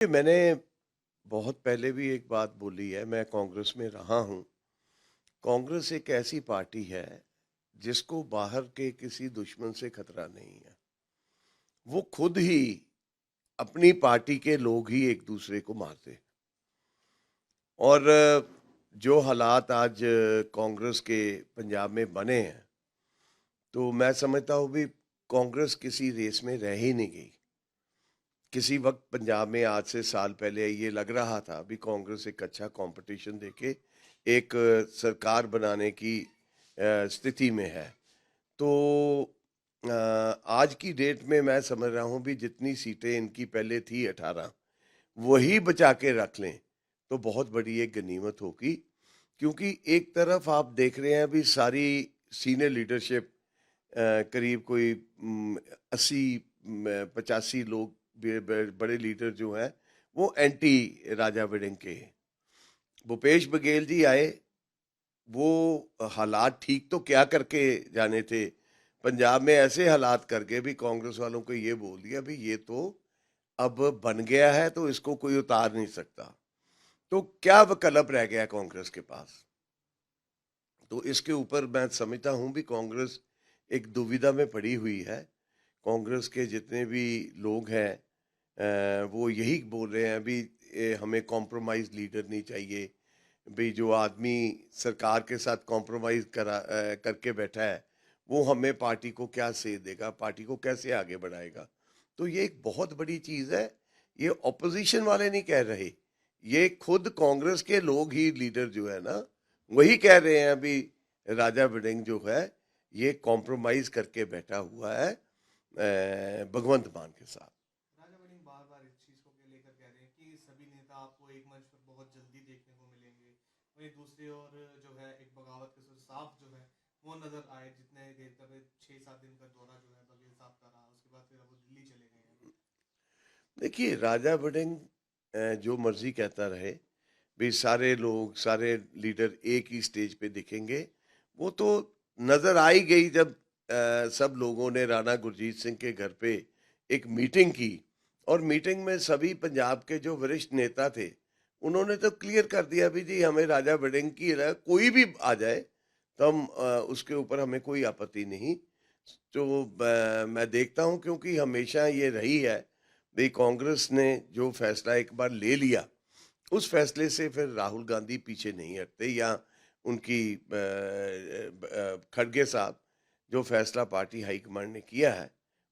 मैंने बहुत पहले भी एक बात बोली है, मैं कांग्रेस में रहा हूँ। कांग्रेस एक ऐसी पार्टी है जिसको बाहर के किसी दुश्मन से खतरा नहीं है। वो खुद ही अपनी पार्टी के लोग ही एक दूसरे को मारते हैं। और जो हालात आज कांग्रेस के पंजाब में बने हैं, तो मैं समझता हूँ भी कांग्रेस किसी रेस में रह ही नहीं गई। किसी वक्त पंजाब में आज से साल पहले ये लग रहा था भी कांग्रेस एक अच्छा कंपटीशन देके एक सरकार बनाने की स्थिति में है। तो आज की डेट में मैं समझ रहा हूँ भी जितनी सीटें इनकी पहले थी 18, वही बचा के रख लें तो बहुत बड़ी एक गनीमत होगी। क्योंकि एक तरफ आप देख रहे हैं भी सारी सीनियर लीडरशिप करीब कोई 80-85 लोग बड़े लीडर जो हैं वो एंटी राजा वड़िंग के हैं। भूपेश बघेल जी आए, वो हालात ठीक तो क्या करके जाने थे, पंजाब में ऐसे हालात करके भी कांग्रेस वालों को ये बोल दिया भी ये तो अब बन गया है तो इसको कोई उतार नहीं सकता। तो क्या विकल्प रह गया कांग्रेस के पास? तो इसके ऊपर मैं समझता हूं भी कांग्रेस एक दुविधा में पड़ी हुई है। कांग्रेस के जितने भी लोग हैं वो यही बोल रहे हैं भी हमें कॉम्प्रोमाइज लीडर नहीं चाहिए। भी जो आदमी सरकार के साथ कॉम्प्रोमाइज करके बैठा है वो हमें पार्टी को क्या सेध देगा, पार्टी को कैसे आगे बढ़ाएगा। तो ये एक बहुत बड़ी चीज़ है। ये ऑपोजिशन वाले नहीं कह रहे, ये खुद कांग्रेस के लोग ही लीडर जो है ना वही कह रहे हैं अभी राजा वड़िंग जो है ये कॉम्प्रोमाइज करके बैठा हुआ है भगवंत मान के साथ। राजा वड़िंग बार बार इस चीज को लेकर कह रहे हैं कि सभी नेता आपको एक मंच पर बहुत जल्दी देखने को मिलेंगे। वहीं दूसरी ओर जो है एक बगावत के सुर साफ जो है वो नजर आए। जितने देर तक 6-7 दिन का दौरा जो है बघेल साहब का रहा, उसके बाद फिर अब वो दिल्ली चले गए हैं। देखिए राजा वड़िंग जो मर्जी कहता रहे भी सारे लोग सारे लीडर एक ही स्टेज पे दिखेंगे, वो तो नजर आ ही गई जब सब लोगों ने राणा गुरजीत सिंह के घर पे एक मीटिंग की। और मीटिंग में सभी पंजाब के जो वरिष्ठ नेता थे उन्होंने तो क्लियर कर दिया भी जी हमें राजा वड़िंग की कोई भी आ जाए तो हम उसके ऊपर हमें कोई आपत्ति नहीं। तो मैं देखता हूं क्योंकि हमेशा ये रही है भाई कांग्रेस ने जो फैसला एक बार ले लिया उस फैसले से फिर राहुल गांधी पीछे नहीं हटते, या उनकी खड़गे साहब जो फैसला पार्टी हाईकमांड ने किया है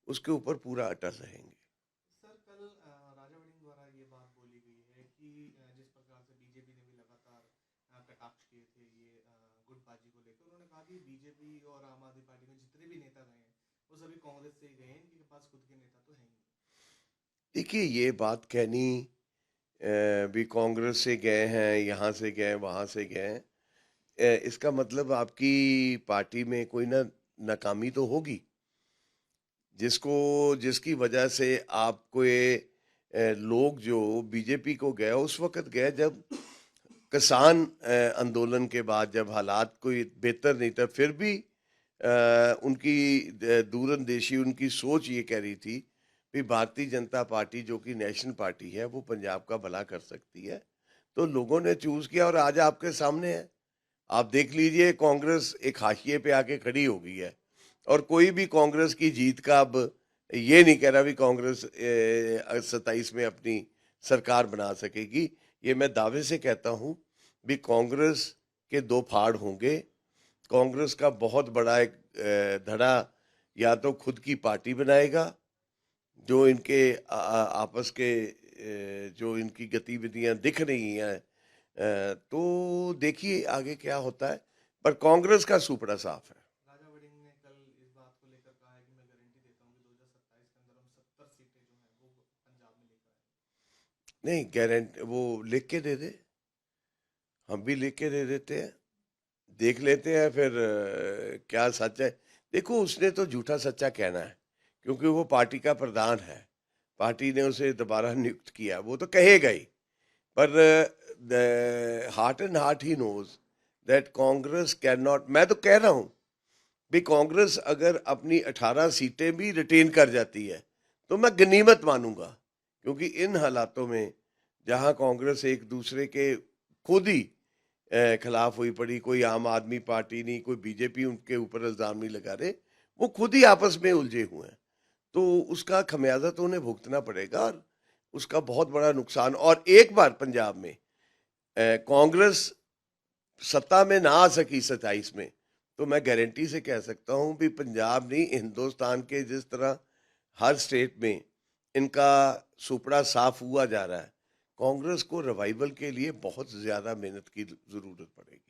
उसके ऊपर पूरा अटल रहेंगे। सर कल राजा वड़िंग द्वारा ये बात बोली गई है कि जिस प्रकार से बीजेपी ने भी लगातार कटाक्ष किए थे ये गुटबाजी को लेकर, उन्होंने कहा कि बीजेपी और आम आदमी पार्टी में जितने भी नेता गए हैं वो सभी कांग्रेस से ही गए हैं, इनके पास खुद के नेता तो है ही नहीं। देखिए ये बात कहनी भी कांग्रेस से गए हैं, यहाँ से गए, वहाँ से गए, इसका मतलब आपकी पार्टी में कोई ना नाकामी तो होगी जिसको जिसकी वजह से आपको ये लोग जो बीजेपी को गए उस वक्त गए जब किसान आंदोलन के बाद जब हालात कोई बेहतर नहीं था, फिर भी उनकी दूरंदेशी उनकी सोच ये कह रही थी कि भारतीय जनता पार्टी जो कि नेशनल पार्टी है वो पंजाब का भला कर सकती है। तो लोगों ने चूज किया और आज आपके सामने है। आप देख लीजिए कांग्रेस एक हाशिए पे आके खड़ी हो गई है और कोई भी कांग्रेस की जीत का अब ये नहीं कह रहा भी कांग्रेस 27 में अपनी सरकार बना सकेगी। ये मैं दावे से कहता हूं भी कांग्रेस के दो फाड़ होंगे। कांग्रेस का बहुत बड़ा एक धड़ा या तो खुद की पार्टी बनाएगा, जो इनके आपस के जो इनकी गतिविधियां दिख रही हैं, तो देखिए आगे क्या होता है। पर कांग्रेस का सुपड़ा साफ है। राजा वड़िंग ने कल इस बात को लेकर कहा है कि मैं गारंटी देता हूँ कि 2027 के अंदर हम 70 सीटें जो हैं वो पंजाब में लेकर आएंगे। नहीं गारंटी वो लिख के दे दे, हम भी लिख के दे देते हैं, देख लेते हैं फिर क्या सच है। देखो उसने तो झूठा सच्चा कहना है क्योंकि वो पार्टी का प्रधान है, पार्टी ने उसे दोबारा नियुक्त किया, वो तो कहेगा ही। पर heart and heart he knows that Congress can not. मैं तो कह रहा हूं भी कांग्रेस अगर अपनी 18 सीटें भी रिटेन कर जाती है तो मैं गनीमत मानूंगा, क्योंकि इन हालातों में जहां कांग्रेस एक दूसरे के खुद ही खिलाफ हुई पड़ी, कोई आम आदमी पार्टी नहीं, कोई बीजेपी उनके ऊपर इल्जाम नहीं लगा रहे, वो खुद ही आपस में उलझे हुए हैं। तो उसका खमियाजा तो उन्हें भुगतना पड़ेगा, और उसका बहुत बड़ा नुकसान। और एक बार पंजाब में कांग्रेस सत्ता में ना आ सकी 27 में, तो मैं गारंटी से कह सकता हूं भी पंजाब नहीं, हिंदुस्तान के जिस तरह हर स्टेट में इनका सुपड़ा साफ हुआ जा रहा है, कांग्रेस को रिवाइवल के लिए बहुत ज्यादा मेहनत की जरूरत पड़ेगी।